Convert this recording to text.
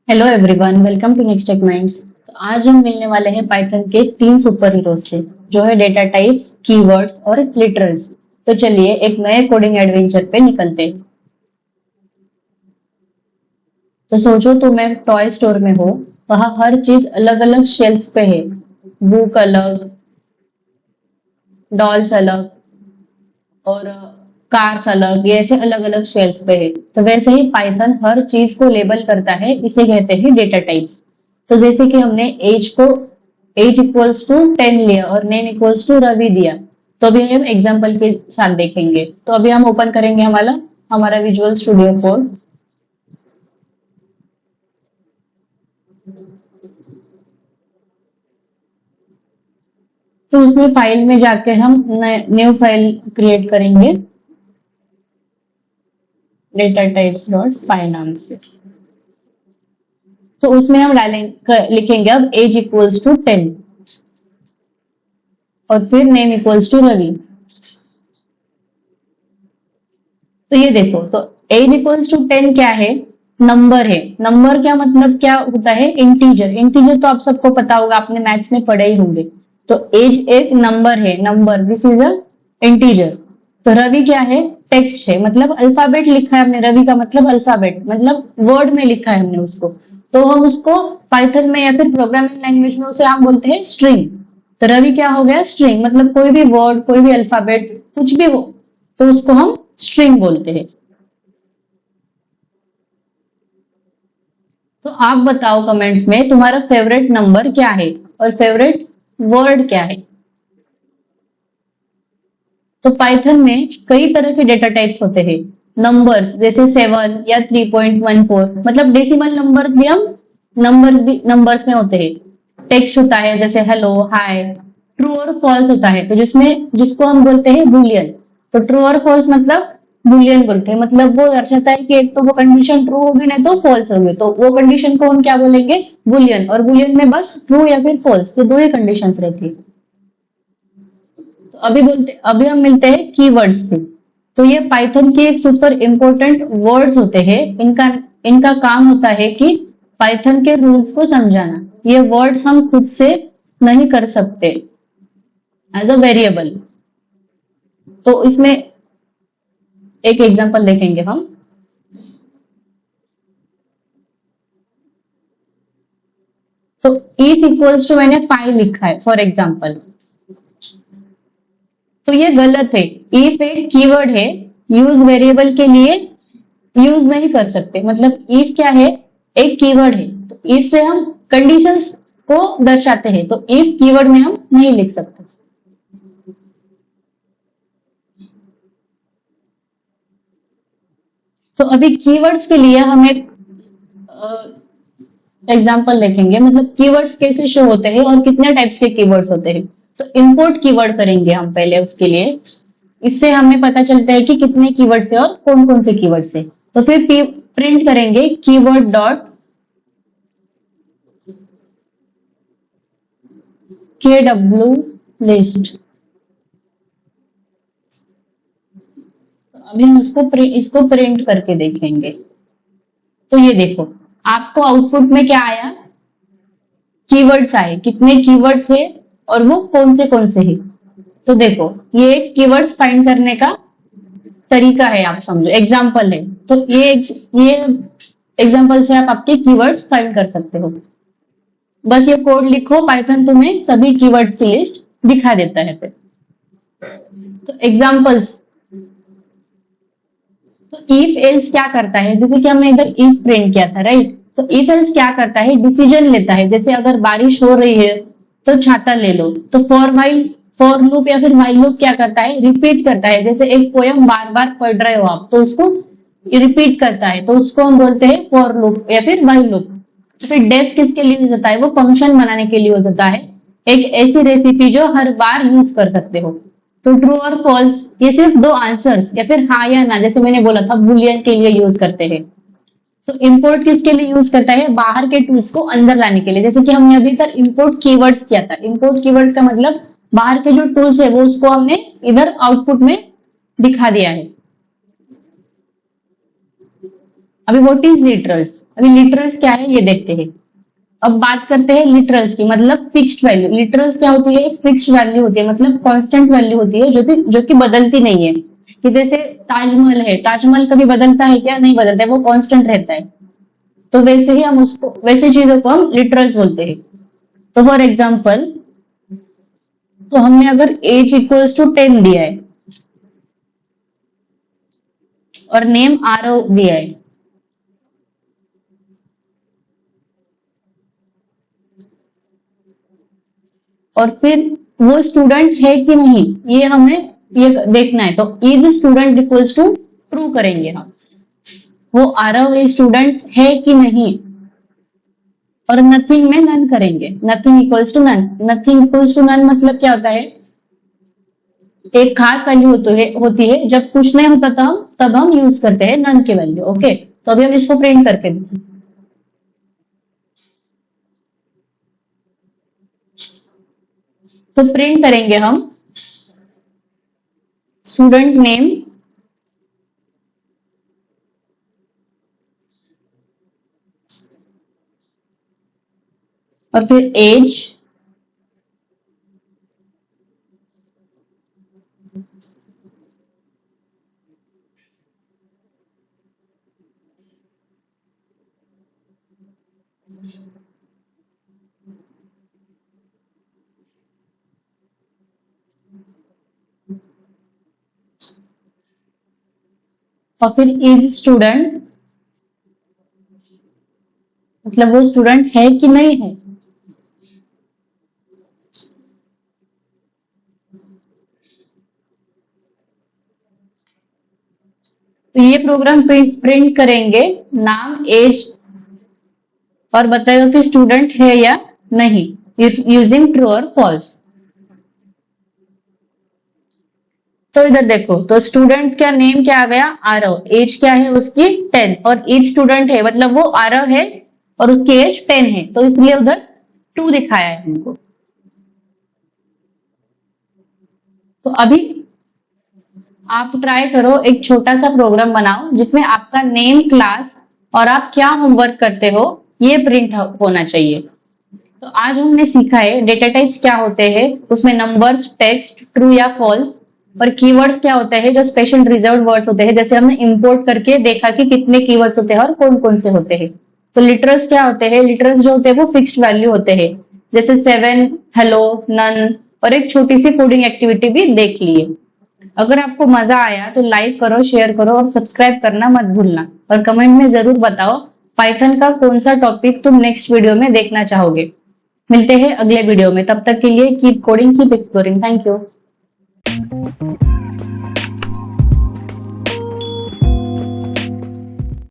Hello everyone, welcome to next tech minds. तो आज हम मिलने वाले हैं पाइथन के 3 सुपर हीरोज से, जो है डेटा टाइप्स, कीवर्ड्स और लिटरल्स। तो चलिए एक नए कोडिंग एडवेंचर पे निकलते हैं। तो सोचो तुम एक टॉय स्टोर में हो, वहां हर चीज अलग अलग शेल्फ पे है। बुक अलग, डॉल्स अलग और कार्स अलग, ये ऐसे अलग अलग शेल्फ पे है। तो वैसे ही पाइथन हर चीज को लेबल करता है, इसे कहते हैं डेटा टाइप्स। तो जैसे कि हमने एज इक्वल्स टू 10 लिया और नेम इक्वल्स टू रवि दिया, तो अभी हम एग्जांपल के साथ देखेंगे। तो अभी हम ओपन करेंगे हमारा हमारा विजुअल स्टूडियो कोड। तो उसमें फाइल में जाके हम न्यू फाइल क्रिएट करेंगे, डेटा टाइप्स डॉट फाइल नाम से। तो उसमें हम लिखेंगे अब एज इक्वल्स टू 10 और फिर नेम इक्वल्स टू रवि। तो ये देखो, तो एज इक्वल्स टू 10 क्या है? नंबर है। नंबर क्या मतलब क्या होता है? इंटीजर। इंटीजर तो आप सबको पता होगा, आपने मैथ्स में पढ़े ही होंगे। तो एज एक नंबर है, number, this is a integer. तो रवि क्या है? टेक्स्ट है, मतलब अल्फाबेट लिखा है हमने। रवि का मतलब अल्फाबेट, मतलब वर्ड में लिखा है हमने उसको। तो हम उसको पाइथन में या फिर प्रोग्रामिंग लैंग्वेज में उसे हम बोलते हैं स्ट्रिंग। तो रवि क्या हो गया? स्ट्रिंग, मतलब कोई भी वर्ड, कोई भी अल्फाबेट, कुछ भी हो तो उसको हम स्ट्रिंग बोलते हैं। तो आप बताओ कमेंट्स में तुम्हारा फेवरेट नंबर क्या है और फेवरेट वर्ड क्या है। तो पाइथन में कई तरह के डेटा टाइप्स होते हैं। नंबर्स जैसे 7 या 3.14, मतलब डेसिमल नंबर्स भी हम नंबर्स में होते हैं। टेक्स्ट होता है जैसे हेलो, हाय। ट्रू और फॉल्स होता है, तो जिसको हम बोलते हैं बुलियन। तो ट्रू और फॉल्स मतलब बुलियन बोलते हैं, मतलब वो दर्शाता है कि एक तो वो कंडीशन ट्रू होगी, नहीं तो फॉल्स होगी। तो वो कंडीशन को हम क्या बोलेंगे? बुलियन। और बुलियन में बस ट्रू या फिर फॉल्स, ये दो ही कंडीशन रहती है। तो अभी हम मिलते हैं कीवर्ड्स से। तो ये पाइथन के एक सुपर इंपोर्टेंट वर्ड्स होते हैं। इनका इनका काम होता है कि पाइथन के रूल्स को समझाना। ये वर्ड्स हम खुद से नहीं कर सकते एज अ वेरिएबल। तो इसमें एक एग्जांपल देखेंगे हम। तो इफ इक्वल्स टू, मैंने 5 लिखा है फॉर एग्जांपल, तो ये गलत है। इफ एक कीवर्ड है, यूज वेरिएबल के लिए यूज नहीं कर सकते। मतलब इफ क्या है? एक कीवर्ड है। तो इफ से हम कंडीशंस को दर्शाते हैं, तो इफ कीवर्ड में हम नहीं लिख सकते। तो अभी कीवर्ड्स के लिए हम एक एग्जांपल देखेंगे, मतलब कीवर्ड्स कैसे शो होते हैं और कितने टाइप्स के कीवर्ड्स होते हैं। तो इंपोर्ट कीवर्ड करेंगे हम पहले उसके लिए। इससे हमें पता चलता है कि कितने कीवर्ड्स है और कौन कौन से कीवर्ड्स है। तो फिर प्रिंट करेंगे कीवर्ड डॉट KW लिस्ट। अभी हम इसको प्रिंट करके देखेंगे। तो ये देखो, आपको आउटपुट में क्या आया? कीवर्ड्स आए, कितने कीवर्ड्स है और वो कौन से है। तो देखो, ये कीवर्ड्स फाइंड करने का तरीका है, आप समझो, एग्जाम्पल है। तो ये एग्जाम्पल से आप आपके कीवर्ड्स फाइंड कर सकते हो। बस ये कोड लिखो, पाइथन तुम्हें सभी कीवर्ड्स की लिस्ट दिखा देता है फिर। तो एग्जाम्पल्स, तो इफ एल्स क्या करता है? जैसे कि हमने इधर इफ प्रिंट किया था, राइट? तो इफ एल्स क्या करता है? डिसीजन लेता है। जैसे अगर बारिश हो रही है तो छाता ले लो। तो फॉर लूप या फिर व्हाइल लूप क्या करता है? रिपीट करता है। जैसे एक पोयम बार बार पढ़ रहे हो आप, तो उसको रिपीट करता है, तो उसको हम बोलते हैं फॉर लूप या फिर व्हाइल लूप। फिर डेफ किसके लिए यूज होता है? वो फंक्शन बनाने के लिए यूज होता है, एक ऐसी रेसिपी जो हर बार यूज कर सकते हो। तो ट्रू और फॉल्स, ये सिर्फ दो आंसर्स या फिर हाँ या ना, जैसे मैंने बोला था, बुलियन के लिए यूज करते हैं। तो इंपोर्ट किसके लिए यूज करता है? बाहर के टूल्स को अंदर लाने के लिए। जैसे कि हमने अभी तक इंपोर्ट कीवर्ड्स किया था। इंपोर्ट कीवर्ड्स का मतलब बाहर के जो टूल्स है वो उसको हमने इधर आउटपुट में दिखा दिया है। अभी व्हाट इज लिटरल्स, अभी लिटरल्स क्या है ये देखते हैं। अब बात करते हैं लिटरल्स की, मतलब फिक्स्ड वैल्यू। लिटरल्स क्या होती है, एक फिक्स्ड वैल्यू होती है, मतलब कांस्टेंट वैल्यू होती है जो कि बदलती नहीं है। कि जैसे ताजमहल है, ताजमहल कभी बदलता है क्या, नहीं बदलता है, वो कांस्टेंट रहता है। तो वैसे ही हम उसको, वैसे चीजों को हम लिटरल्स बोलते हैं। तो फॉर एग्जाम्पल, तो हमने अगर एज इक्वल्स टू 10 दिया है और नेम आरव दिया है, और फिर वो स्टूडेंट है कि नहीं ये हमें ये देखना है। तो is student equals to true करेंगे हम, वो आरव स्टूडेंट है कि नहीं, और नथिंग में नन करेंगे। Nothing equals to none, nothing equals to none मतलब क्या होता है, एक खास वैल्यू होती है जब कुछ नहीं होता तब हम यूज करते हैं नन की वैल्यू। ओके, तो अभी हम इसको प्रिंट करके देखें। तो प्रिंट करेंगे हम स्टूडेंट नेम और फिर एज और फिर इज स्टूडेंट, मतलब वो स्टूडेंट है कि नहीं है। तो ये प्रोग्राम प्रिंट करेंगे नाम एज और बताएगा कि स्टूडेंट है या नहीं, यूजिंग ट्रू और फॉल्स। तो इधर देखो, तो स्टूडेंट का नेम क्या आ गया, आरव, एज क्या है उसकी 10, और एज स्टूडेंट है मतलब वो आरव है और उसकी एज 10 है, तो इसलिए उधर 2 दिखाया है हमको। तो अभी आप ट्राई करो, एक छोटा सा प्रोग्राम बनाओ जिसमें आपका नेम, क्लास और आप क्या होमवर्क करते हो ये प्रिंट होना चाहिए। तो आज हमने सीखा है डेटा टाइप्स क्या होते हैं, उसमें नंबर्स, टेक्स्ट, ट्रू या फॉल्स, और कीवर्ड्स क्या होते हैं जो स्पेशल रिजर्व वर्ड्स होते हैं। जैसे हमने इंपोर्ट करके देखा कि कितने कीवर्ड्स होते हैं और कौन कौन से होते हैं। तो लिटरल्स क्या होते हैं, लिटरल्स जो होते हैं वो फिक्स्ड वैल्यू होते हैं, जैसे 7, हेलो, नन, और एक छोटी सी कोडिंग एक्टिविटी भी देख लिए। अगर आपको मजा आया तो लाइक करो, शेयर करो और सब्सक्राइब करना मत भूलना, और कमेंट में जरूर बताओ पाइथन का कौन सा टॉपिक तुम नेक्स्ट वीडियो में देखना चाहोगे। मिलते हैं अगले वीडियो में, तब तक के लिए keep coding, keep exploring. Thank you.